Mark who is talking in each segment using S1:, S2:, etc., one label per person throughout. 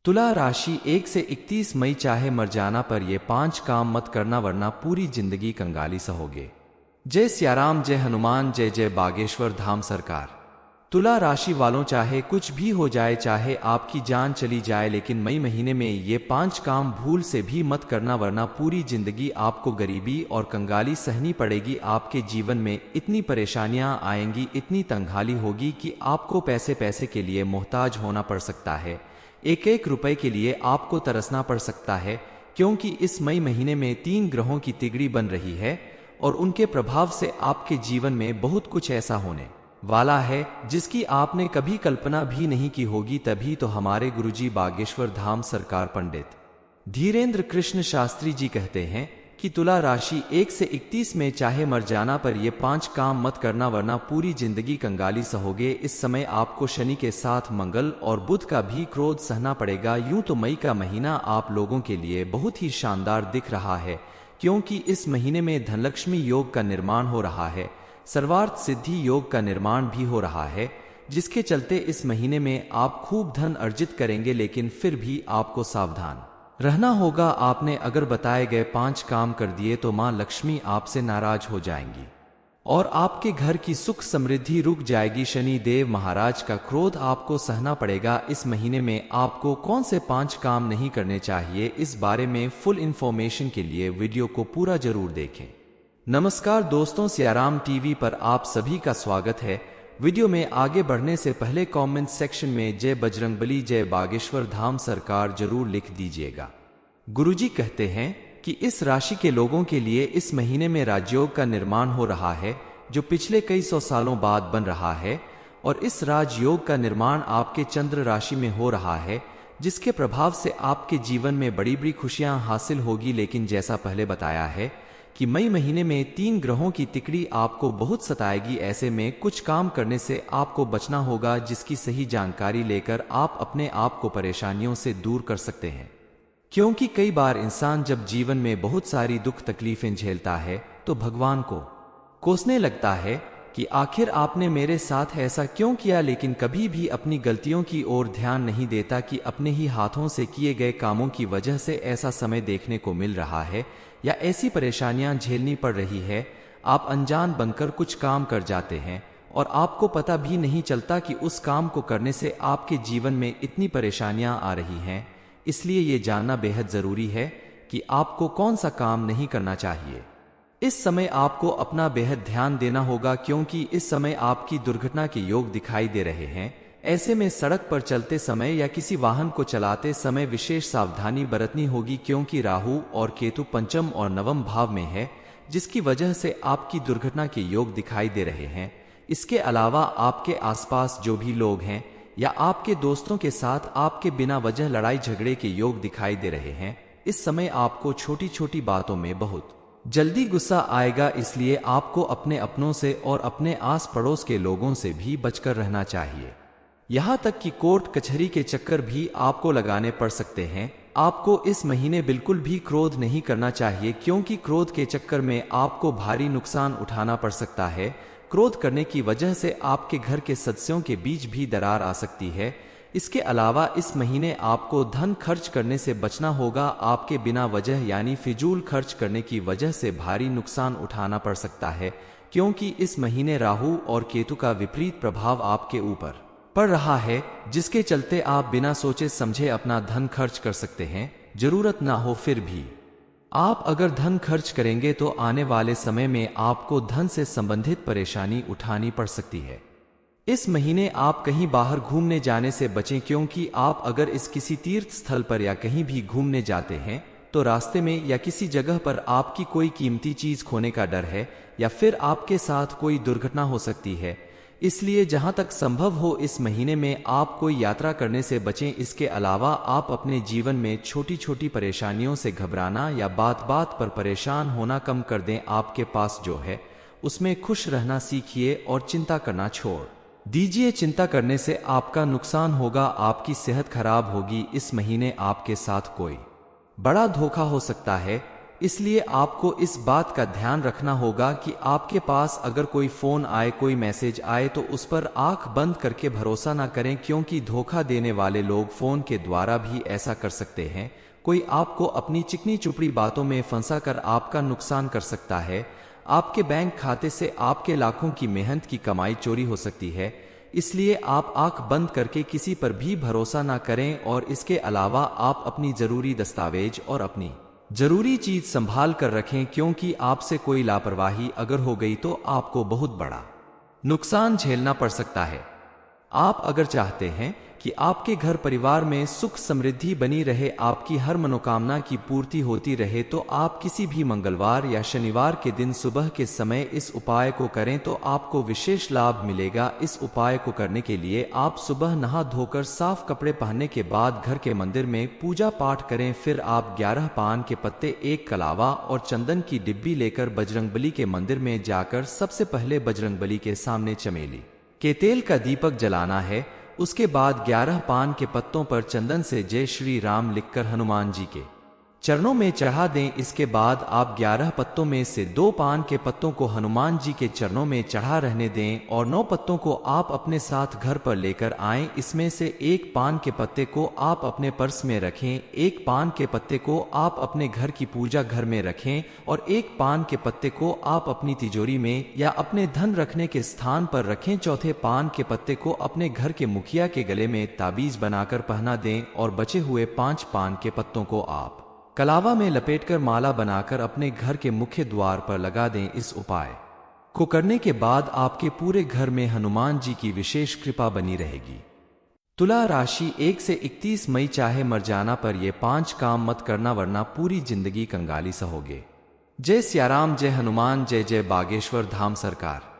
S1: तुला राशि 1 से 31 मई चाहे मर जाना पर ये 5 काम मत करना वरना पूरी जिंदगी कंगाली सहोगे। जय सियाराम, जय हनुमान, जय जय बागेश्वर धाम सरकार। तुला राशि वालों, चाहे कुछ भी हो जाए, चाहे आपकी जान चली जाए, लेकिन मई महीने में ये 5 काम भूल से भी मत करना वरना पूरी जिंदगी आपको गरीबी और कंगाली सहनी पड़ेगी। आपके जीवन में इतनी परेशानियां आएंगी, इतनी तंगहाली होगी कि आपको पैसे पैसे के लिए मोहताज होना पड़ सकता है। एक एक रुपए के लिए आपको तरसना पड़ सकता है, क्योंकि इस मई महीने में 3 ग्रहों की तिगड़ी बन रही है और उनके प्रभाव से आपके जीवन में बहुत कुछ ऐसा होने वाला है जिसकी आपने कभी कल्पना भी नहीं की होगी। तभी तो हमारे गुरुजी बागेश्वर धाम सरकार पंडित धीरेन्द्र कृष्ण शास्त्री जी कहते हैं कि तुला राशि 1 से 31 में चाहे मर जाना पर ये 5 काम मत करना वरना पूरी जिंदगी कंगाली सहोगे। इस समय आपको शनि के साथ मंगल और बुध का भी क्रोध सहना पड़ेगा। यूं तो मई का महीना आप लोगों के लिए बहुत ही शानदार दिख रहा है, क्योंकि इस महीने में धनलक्ष्मी योग का निर्माण हो रहा है, सर्वार्थ सिद्धि योग का निर्माण भी हो रहा है, जिसके चलते इस महीने में आप खूब धन अर्जित करेंगे। लेकिन फिर भी आपको सावधान रहना होगा। आपने अगर बताए गए 5 काम कर दिए तो मां लक्ष्मी आपसे नाराज हो जाएंगी और आपके घर की सुख समृद्धि रुक जाएगी। शनि देव महाराज का क्रोध आपको सहना पड़ेगा। इस महीने में आपको कौन से 5 काम नहीं करने चाहिए, इस बारे में फुल इंफॉर्मेशन के लिए वीडियो को पूरा जरूर देखें। नमस्कार दोस्तों, सियाराम टीवी पर आप सभी का स्वागत है। वीडियो में आगे बढ़ने से पहले कमेंट सेक्शन में जय बजरंगबली, जय बागेश्वर धाम सरकार जरूर लिख दीजिएगा। गुरुजी कहते हैं कि इस राशि के लोगों के लिए इस महीने में राजयोग का निर्माण हो रहा है, जो पिछले कई सौ सालों बाद बन रहा है। और इस राजयोग का निर्माण आपके चंद्र राशि में हो रहा है, जिसके प्रभाव से आपके जीवन में बड़ी बड़ी खुशियां हासिल होगी। लेकिन जैसा पहले बताया है कि मई महीने में 3 ग्रहों की तिकड़ी आपको बहुत सताएगी। ऐसे में कुछ काम करने से आपको बचना होगा, जिसकी सही जानकारी लेकर आप अपने आप को परेशानियों से दूर कर सकते हैं। क्योंकि कई बार इंसान जब जीवन में बहुत सारी दुख तकलीफें झेलता है तो भगवान को कोसने लगता है कि आखिर आपने मेरे साथ ऐसा क्यों किया, लेकिन कभी भी अपनी गलतियों की ओर ध्यान नहीं देता कि अपने ही हाथों से किए गए कामों की वजह से ऐसा समय देखने को मिल रहा है या ऐसी परेशानियां झेलनी पड़ रही है। आप अनजान बनकर कुछ काम कर जाते हैं और आपको पता भी नहीं चलता कि उस काम को करने से आपके जीवन में इतनी परेशानियां आ रही हैं। इसलिए ये जानना बेहद जरूरी है कि आपको कौन सा काम नहीं करना चाहिए। इस समय आपको अपना बेहद ध्यान देना होगा, क्योंकि इस समय आपकी दुर्घटना के योग दिखाई दे रहे हैं। ऐसे में सड़क पर चलते समय या किसी वाहन को चलाते समय विशेष सावधानी बरतनी होगी, क्योंकि राहु और केतु पंचम और नवम भाव में है, जिसकी वजह से आपकी दुर्घटना के योग दिखाई दे रहे हैं। इसके अलावा आपके आसपास जो भी लोग हैं या आपके दोस्तों के साथ आपके बिना वजह लड़ाई झगड़े के योग दिखाई दे रहे हैं। इस समय आपको छोटी छोटी बातों में बहुत जल्दी गुस्सा आएगा, इसलिए आपको अपने अपनों से और अपने आस पड़ोस के लोगों से भी बचकर रहना चाहिए। यहाँ तक कि कोर्ट कचहरी के चक्कर भी आपको लगाने पड़ सकते हैं। आपको इस महीने बिल्कुल भी क्रोध नहीं करना चाहिए, क्योंकि क्रोध के चक्कर में आपको भारी नुकसान उठाना पड़ सकता है। क्रोध करने की वजह से आपके घर के सदस्यों के बीच भी दरार आ सकती है। इसके अलावा इस महीने आपको धन खर्च करने से बचना होगा। आपके बिना वजह यानी फिजूल खर्च करने की वजह से भारी नुकसान उठाना पड़ सकता है, क्योंकि इस महीने राहु और केतु का विपरीत प्रभाव आपके ऊपर पड़ रहा है, जिसके चलते आप बिना सोचे समझे अपना धन खर्च कर सकते हैं। जरूरत ना हो फिर भी आप अगर धन खर्च करेंगे तो आने वाले समय में आपको धन से संबंधित परेशानी उठानी पड़ सकती है। इस महीने आप कहीं बाहर घूमने जाने से बचें, क्योंकि आप अगर इस किसी तीर्थ स्थल पर या कहीं भी घूमने जाते हैं तो रास्ते में या किसी जगह पर आपकी कोई कीमती चीज खोने का डर है या फिर आपके साथ कोई दुर्घटना हो सकती है। इसलिए जहां तक संभव हो इस महीने में आप कोई यात्रा करने से बचें। इसके अलावा आप अपने जीवन में छोटी छोटी परेशानियों से घबराना या बात बात पर परेशान होना कम कर दें। आपके पास जो है उसमें खुश रहना सीखिए और चिंता करना छोड़ दीजिए। चिंता करने से आपका नुकसान होगा, आपकी सेहत खराब होगी। इस महीने आपके साथ कोई बड़ा धोखा हो सकता है, इसलिए आपको इस बात का ध्यान रखना होगा कि आपके पास अगर कोई फोन आए, कोई मैसेज आए तो उस पर आंख बंद करके भरोसा ना करें, क्योंकि धोखा देने वाले लोग फोन के द्वारा भी ऐसा कर सकते हैं। कोई आपको अपनी चिकनी चुपड़ी बातों में फंसा कर आपका नुकसान कर सकता है। आपके बैंक खाते से आपके लाखों की मेहनत की कमाई चोरी हो सकती है। इसलिए आप आंख बंद करके किसी पर भी भरोसा ना करें, और इसके अलावा आप अपनी जरूरी दस्तावेज और अपनी जरूरी चीज संभाल कर रखें, क्योंकि आपसे कोई लापरवाही अगर हो गई तो आपको बहुत बड़ा नुकसान झेलना पड़ सकता है। आप अगर चाहते हैं कि आपके घर परिवार में सुख समृद्धि बनी रहे, आपकी हर मनोकामना की पूर्ति होती रहे, तो आप किसी भी मंगलवार या शनिवार के दिन सुबह के समय इस उपाय को करें तो आपको विशेष लाभ मिलेगा। इस उपाय को करने के लिए आप सुबह नहा धोकर साफ कपड़े पहनने के बाद घर के मंदिर में पूजा पाठ करें। फिर आप 11 पान के पत्ते, 1 कलावा और चंदन की डिब्बी लेकर बजरंगबली के मंदिर में जाकर सबसे पहले बजरंगबली के सामने चमेली के तेल का दीपक जलाना है। उसके बाद 11 पान के पत्तों पर चंदन से जय श्री राम लिखकर हनुमान जी के चरणों में चढ़ा दें। इसके बाद आप 11 पत्तों में से 2 पान के पत्तों को हनुमान जी के चरणों में चढ़ा रहने दें और 9 पत्तों को आप अपने साथ घर पर लेकर आएं। इसमें से 1 पान के पत्ते को आप अपने पर्स में रखें, 1 पान के पत्ते को आप अपने घर की पूजा घर में रखें और 1 पान के पत्ते को आप अपनी तिजोरी में या अपने धन रखने के स्थान पर रखें। चौथे पान के पत्ते को अपने घर के मुखिया के गले में ताबीज बनाकर पहना दें और बचे हुए 5 पान के पत्तों को आप कलावा में लपेटकर माला बनाकर अपने घर के मुख्य द्वार पर लगा दें। इस उपाय को करने के बाद आपके पूरे घर में हनुमान जी की विशेष कृपा बनी रहेगी। तुला राशि 1 से 31 मई, चाहे मर जाना पर ये 5 काम मत करना, वरना पूरी जिंदगी कंगाली सहोगे। जय सियाराम, जय हनुमान, जय जय बागेश्वर धाम सरकार।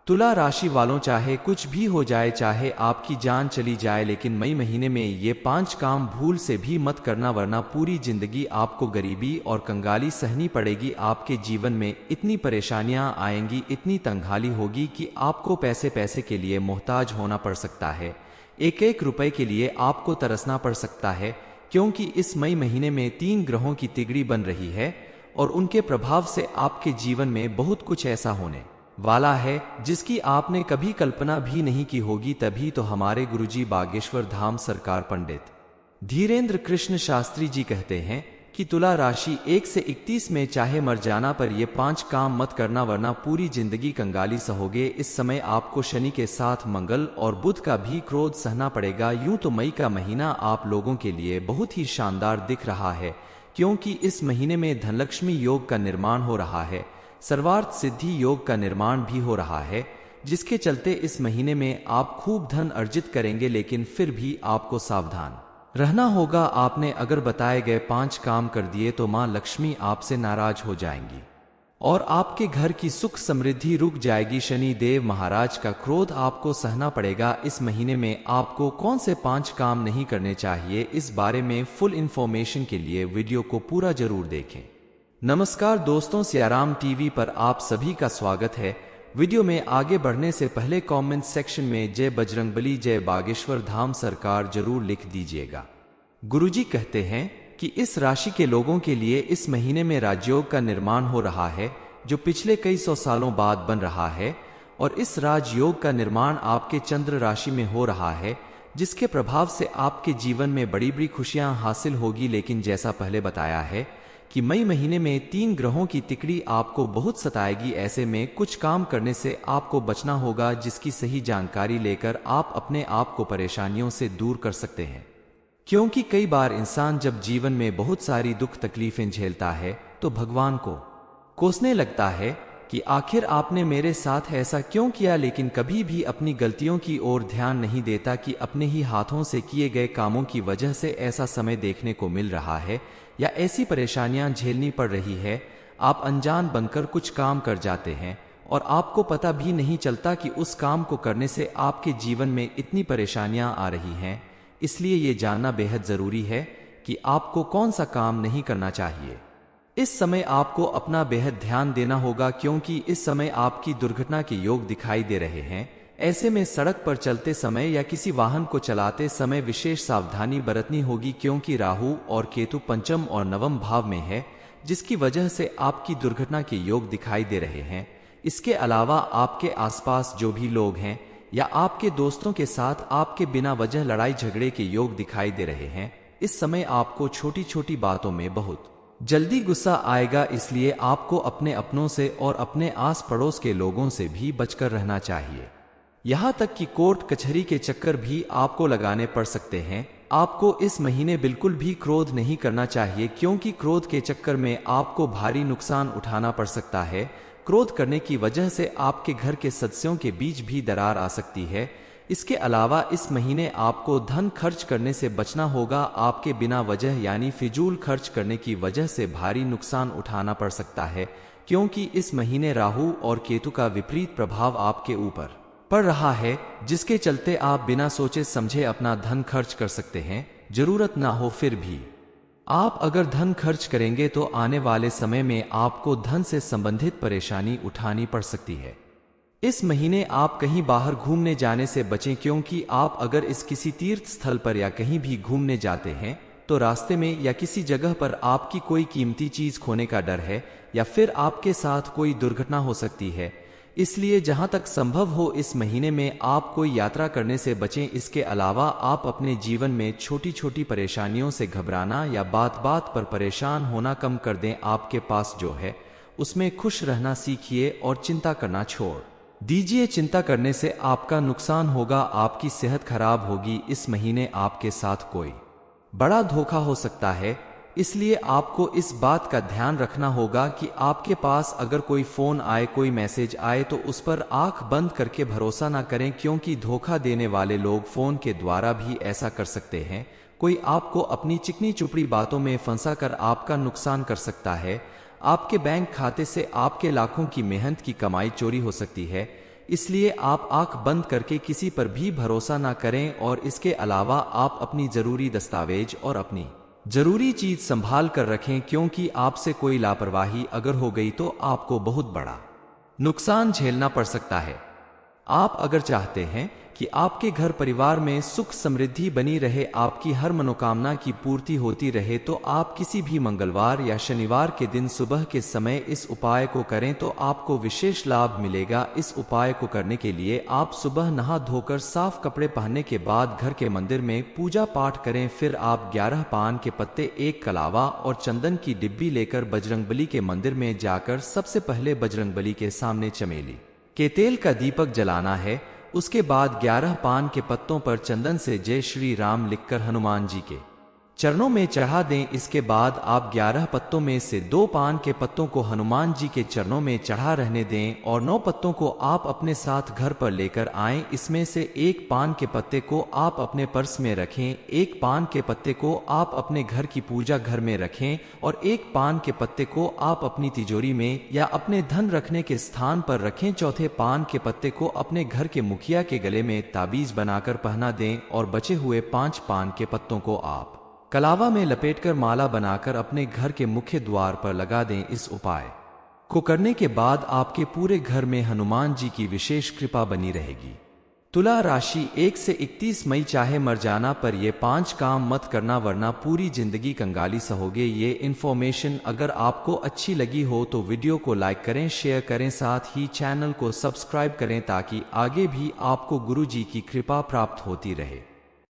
S1: तुला राशि वालों, चाहे कुछ भी हो जाए, चाहे आपकी जान चली जाए, लेकिन मई महीने में ये 5 काम भूल से भी मत करना, वरना पूरी जिंदगी आपको गरीबी और कंगाली सहनी पड़ेगी। आपके जीवन में इतनी परेशानियां आएंगी, इतनी तंगहाली होगी कि आपको पैसे पैसे के लिए मोहताज होना पड़ सकता है। एक एक रुपए के लिए आपको तरसना पड़ सकता है, क्योंकि इस मई महीने में 3 ग्रहों की तिगड़ी बन रही है और उनके प्रभाव से आपके जीवन में बहुत कुछ ऐसा होने वाला है जिसकी आपने कभी कल्पना भी नहीं की होगी। तभी तो हमारे गुरुजी बागेश्वर धाम सरकार पंडित धीरेन्द्र कृष्ण शास्त्री जी कहते हैं कि तुला राशि 1 से 31 में चाहे मर जाना पर ये 5 काम मत करना, वरना पूरी जिंदगी कंगाली सहोगे। इस समय आपको शनि के साथ मंगल और बुध का भी क्रोध सहना पड़ेगा। यूं तो मई का महीना आप लोगों के लिए बहुत ही शानदार दिख रहा है, क्योंकि इस महीने में धनलक्ष्मी योग का निर्माण हो रहा है, सर्वार्थ सिद्धि योग का निर्माण भी हो रहा है, जिसके चलते इस महीने में आप खूब धन अर्जित करेंगे। लेकिन फिर भी आपको सावधान रहना होगा। आपने अगर बताए गए 5 काम कर दिए तो मां लक्ष्मी आपसे नाराज हो जाएंगी और आपके घर की सुख समृद्धि रुक जाएगी। शनि देव महाराज का क्रोध आपको सहना पड़ेगा। इस महीने में आपको कौन से 5 काम नहीं करने चाहिए, इस बारे में फुल इंफॉर्मेशन के लिए वीडियो को पूरा जरूर देखें। नमस्कार दोस्तों, सियाराम टीवी पर आप सभी का स्वागत है। वीडियो में आगे बढ़ने से पहले कमेंट सेक्शन में जय बजरंगबली, जय बागेश्वर धाम सरकार जरूर लिख दीजिएगा। गुरुजी कहते हैं कि इस राशि के लोगों के लिए इस महीने में राजयोग का निर्माण हो रहा है, जो पिछले कई 100 सालों बाद बन रहा है, और इस राजयोग का निर्माण आपके चंद्र राशि में हो रहा है, जिसके प्रभाव से आपके जीवन में बड़ी बड़ी खुशियां हासिल होगी। लेकिन जैसा पहले बताया है कि मई महीने में 3 ग्रहों की तिकड़ी आपको बहुत सताएगी। ऐसे में कुछ काम करने से आपको बचना होगा, जिसकी सही जानकारी लेकर आप अपने आप को परेशानियों से दूर कर सकते हैं। क्योंकि कई बार इंसान जब जीवन में बहुत सारी दुख तकलीफें झेलता है तो भगवान को कोसने लगता है कि आखिर आपने मेरे साथ ऐसा क्यों किया, लेकिन कभी भी अपनी गलतियों की ओर ध्यान नहीं देता कि अपने ही हाथों से किए गए कामों की वजह से ऐसा समय देखने को मिल रहा है या ऐसी परेशानियां झेलनी पड़ रही है। आप अनजान बनकर कुछ काम कर जाते हैं और आपको पता भी नहीं चलता कि उस काम को करने से आपके जीवन में इतनी परेशानियां आ रही हैं। इसलिए ये जानना बेहद जरूरी है कि आपको कौन सा काम नहीं करना चाहिए। इस समय आपको अपना बेहद ध्यान देना होगा, क्योंकि इस समय आपकी दुर्घटना के योग दिखाई दे रहे हैं। ऐसे में सड़क पर चलते समय या किसी वाहन को चलाते समय विशेष सावधानी बरतनी होगी, क्योंकि राहु और केतु पंचम और नवम भाव में है, जिसकी वजह से आपकी दुर्घटना के योग दिखाई दे रहे हैं। इसके अलावा आपके आसपास जो भी लोग हैं या आपके दोस्तों के साथ आपके बिना वजह लड़ाई झगड़े के योग दिखाई दे रहे हैं। इस समय आपको छोटी छोटी बातों में बहुत जल्दी गुस्सा आएगा, इसलिए आपको अपने अपनों से और अपने आस पड़ोस के लोगों से भी बचकर रहना चाहिए। यहाँ तक कि कोर्ट कचहरी के चक्कर भी आपको लगाने पड़ सकते हैं। आपको इस महीने बिल्कुल भी क्रोध नहीं करना चाहिए, क्योंकि क्रोध के चक्कर में आपको भारी नुकसान उठाना पड़ सकता है। क्रोध करने की वजह से आपके घर के सदस्यों के बीच भी दरार आ सकती है। इसके अलावा इस महीने आपको धन खर्च करने से बचना होगा। आपके बिना वजह यानी फिजूल खर्च करने की वजह से भारी नुकसान उठाना पड़ सकता है, क्योंकि इस महीने राहु और केतु का विपरीत प्रभाव आपके ऊपर पड़ रहा है, जिसके चलते आप बिना सोचे समझे अपना धन खर्च कर सकते हैं, जरूरत ना हो फिर भी। आप अगर धन खर्च करेंगे तो आने वाले समय में आपको धन से संबंधित परेशानी उठानी पड़ सकती है। इस महीने आप कहीं बाहर घूमने जाने से बचें, क्योंकि आप अगर इस किसी तीर्थ स्थल पर या कहीं भी घूमने जाते हैं तो रास्ते में या किसी जगह पर आपकी कोई कीमती चीज खोने का डर है या फिर आपके साथ कोई दुर्घटना हो सकती है। इसलिए जहां तक संभव हो इस महीने में आप कोई यात्रा करने से बचें। इसके अलावा आप अपने जीवन में छोटी छोटी परेशानियों से घबराना या बात बात पर परेशान होना कम कर दें। आपके पास जो है उसमें खुश रहना सीखिए और चिंता करना छोड़ दीजिए। चिंता करने से आपका नुकसान होगा, आपकी सेहत खराब होगी। इस महीने आपके साथ कोई बड़ा धोखा हो सकता है, इसलिए आपको इस बात का ध्यान रखना होगा कि आपके पास अगर कोई फोन आए, कोई मैसेज आए तो उस पर आंख बंद करके भरोसा ना करें, क्योंकि धोखा देने वाले लोग फोन के द्वारा भी ऐसा कर सकते हैं। कोई आपको अपनी चिकनी चुपड़ी बातों में फंसा कर आपका नुकसान कर सकता है। आपके बैंक खाते से आपके लाखों की मेहनत की कमाई चोरी हो सकती है, इसलिए आप आंख बंद करके किसी पर भी भरोसा ना करें। और इसके अलावा आप अपनी जरूरी दस्तावेज और अपनी जरूरी चीज संभाल कर रखें, क्योंकि आपसे कोई लापरवाही अगर हो गई तो आपको बहुत बड़ा नुकसान झेलना पड़ सकता है। आप अगर चाहते हैं कि आपके घर परिवार में सुख समृद्धि बनी रहे, आपकी हर मनोकामना की पूर्ति होती रहे, तो आप किसी भी मंगलवार या शनिवार के दिन सुबह के समय इस उपाय को करें तो आपको विशेष लाभ मिलेगा। इस उपाय को करने के लिए आप सुबह नहा धोकर साफ कपड़े पहनने के बाद घर के मंदिर में पूजा पाठ करें। फिर आप 11 पान के पत्ते, 1 कलावा और चंदन की डिब्बी लेकर बजरंगबली के मंदिर में जाकर सबसे पहले बजरंगबली के सामने चमेली के तेल का दीपक जलाना है। उसके बाद 11 पान के पत्तों पर चंदन से जय श्री राम लिखकर हनुमान जी के चरणों में चढ़ा दें। इसके बाद आप 11 पत्तों में से 2 पान के पत्तों को हनुमान जी के चरणों में चढ़ा रहने दें और 9 पत्तों को आप अपने साथ घर पर लेकर आएं। इसमें से 1 पान के पत्ते को आप अपने पर्स में रखें, 1 पान के पत्ते को आप अपने घर की पूजा घर में रखें और 1 पान के पत्ते को आप अपनी तिजोरी में या अपने धन रखने के स्थान पर रखें। चौथे पान के पत्ते को अपने घर के मुखिया के गले में ताबीज बनाकर पहना दें और बचे हुए 5 पान के पत्तों को आप कलावा में लपेटकर माला बनाकर अपने घर के मुख्य द्वार पर लगा दें। इस उपाय को करने के बाद आपके पूरे घर में हनुमान जी की विशेष कृपा बनी रहेगी। तुला राशि 1 से 31 मई, चाहे मर जाना पर ये 5 काम मत करना वरना पूरी जिंदगी कंगाली सहोगे। ये इन्फॉर्मेशन अगर आपको अच्छी लगी हो तो वीडियो को लाइक करें, शेयर करें, साथ ही चैनल को सब्सक्राइब करें ताकि आगे भी आपको गुरु जी की कृपा प्राप्त होती रहे।